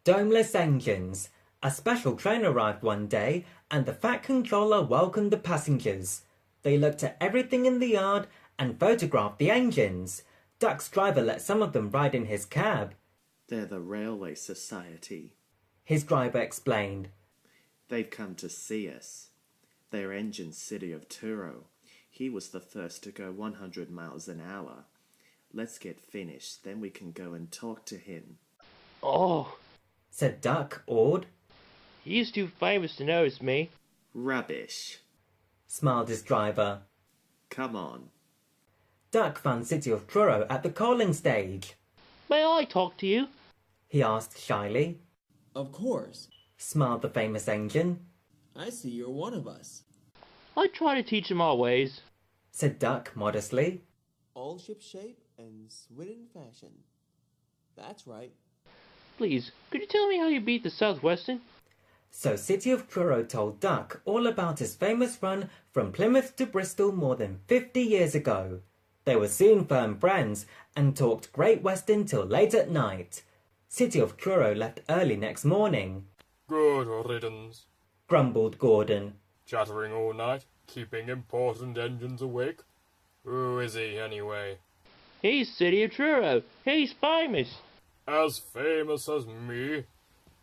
Domeless Engines. A special train arrived one day, and the Fat Controller welcomed the passengers. They looked at everything in the yard and photographed the engines. Duck's driver let some of them ride in his cab. They're the Railway Society, his driver explained. They've come to see us. Their engine's City of Truro. He was the first to go 100 miles an hour. Let's get finished, then we can go and talk to him. Oh, said Duck, awed. He's too famous to notice me. Rubbish, smiled his driver. Come on. Duck found City of Truro at the coaling stage. May I talk to you? he asked shyly. Of course, smiled the famous engine. I see you're one of us. I try to teach him our ways, said Duck modestly. All ship-shape and Swidden fashion. That's right. Please, could you tell me how you beat the Southwestern? So City of Truro told Duck all about his famous run from Plymouth to Bristol more than 50 years ago. They were soon firm friends and talked Great Western till late at night. City of Truro left early next morning. Good riddance, grumbled Gordon. Chattering all night, keeping important engines awake. Who is he, anyway? He's City of Truro. He's famous. As famous as me?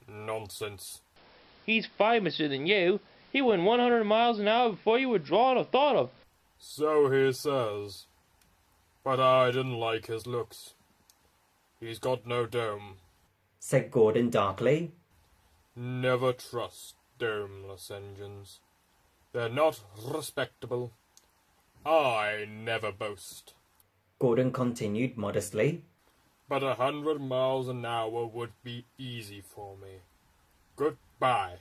Nonsense. He's famouser than you. He went 100 miles an hour before you were drawn or thought of. So he says. But I didn't like his looks. He's got no dome, said Gordon darkly. Never trust domeless engines. They're not respectable. I never boast. Gordon continued modestly. But 100 miles an hour would be easy for me. Goodbye.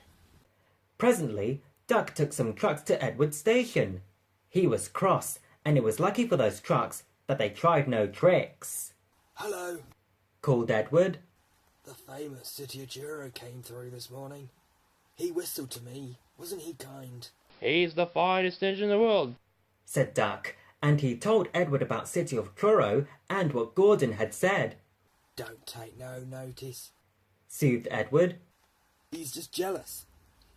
Presently, Duck took some trucks to Edward Station. He was cross, and it was lucky for those trucks that they tried no tricks. Hello, called Edward. The famous City of Truro came through this morning. He whistled to me. Wasn't he kind? He's the finest engine in the world, said Duck, and he told Edward about City of Truro and what Gordon had said. Don't take no notice, soothed Edward. He's just jealous.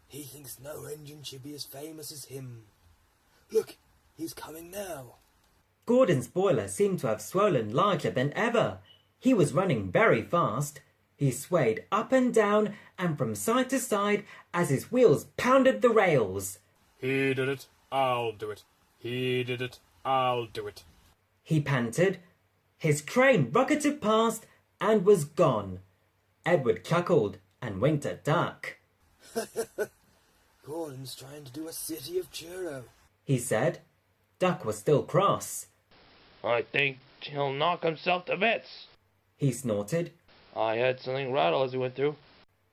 He thinks no engine should be as famous as him. Look, he's coming now. Gordon's boiler seemed to have swollen larger than ever. He was running very fast. He swayed up and down and from side to side as his wheels pounded the rails. He did it, I'll do it. He did it, I'll do it. He panted. His train rocketed past and was gone. Edward chuckled and winked at Duck. Gordon's trying to do a City of Truro, he said. Duck was still cross. I think he'll knock himself to bits, he snorted. I heard something rattle as he went through.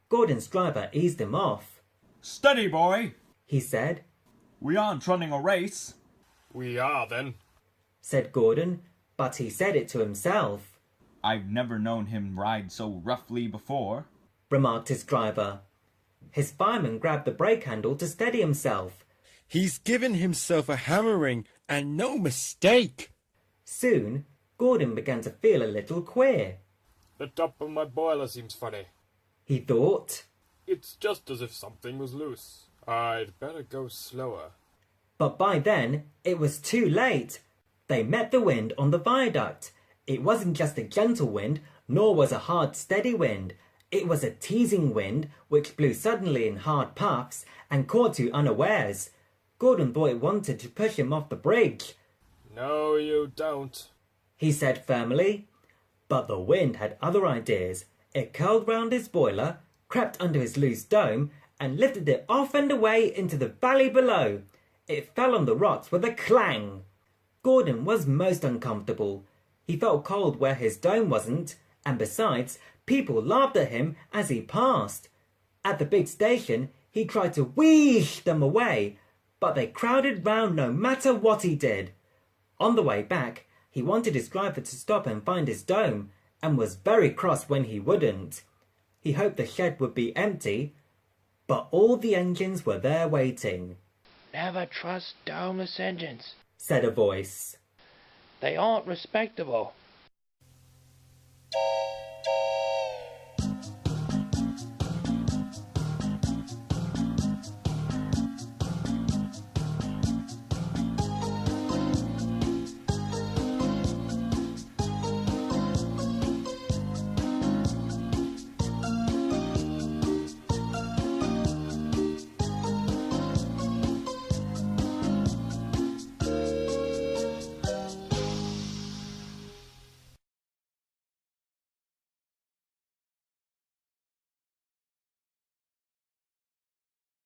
Gordon's driver eased him off. Steady, boy, he said. We aren't running a race. We are, then, said Gordon, but he said it to himself. I've never known him ride so roughly before, remarked his driver. His fireman grabbed the brake handle to steady himself. He's given himself a hammering, and no mistake. Soon, Gordon began to feel a little queer. The top of my boiler seems funny, he thought. It's just as if something was loose. I'd better go slower. But by then, it was too late. They met the wind on the viaduct. It wasn't just a gentle wind, nor was a hard, steady wind. It was a teasing wind, which blew suddenly in hard puffs and caught you unawares. Gordon thought it wanted to push him off the bridge. No, you don't, he said firmly. But the wind had other ideas. It curled round his boiler, crept under his loose dome, and lifted it off and away into the valley below. It fell on the rocks with a clang. Gordon was most uncomfortable. He felt cold where his dome wasn't, and besides, people laughed at him as he passed. At the big station, he tried to wheesh them away, but they crowded round no matter what he did. On the way back, he wanted his driver to stop and find his dome, and was very cross when he wouldn't. He hoped the shed would be empty, but all the engines were there waiting. Never trust Domeless Engines, said a voice. They aren't respectable.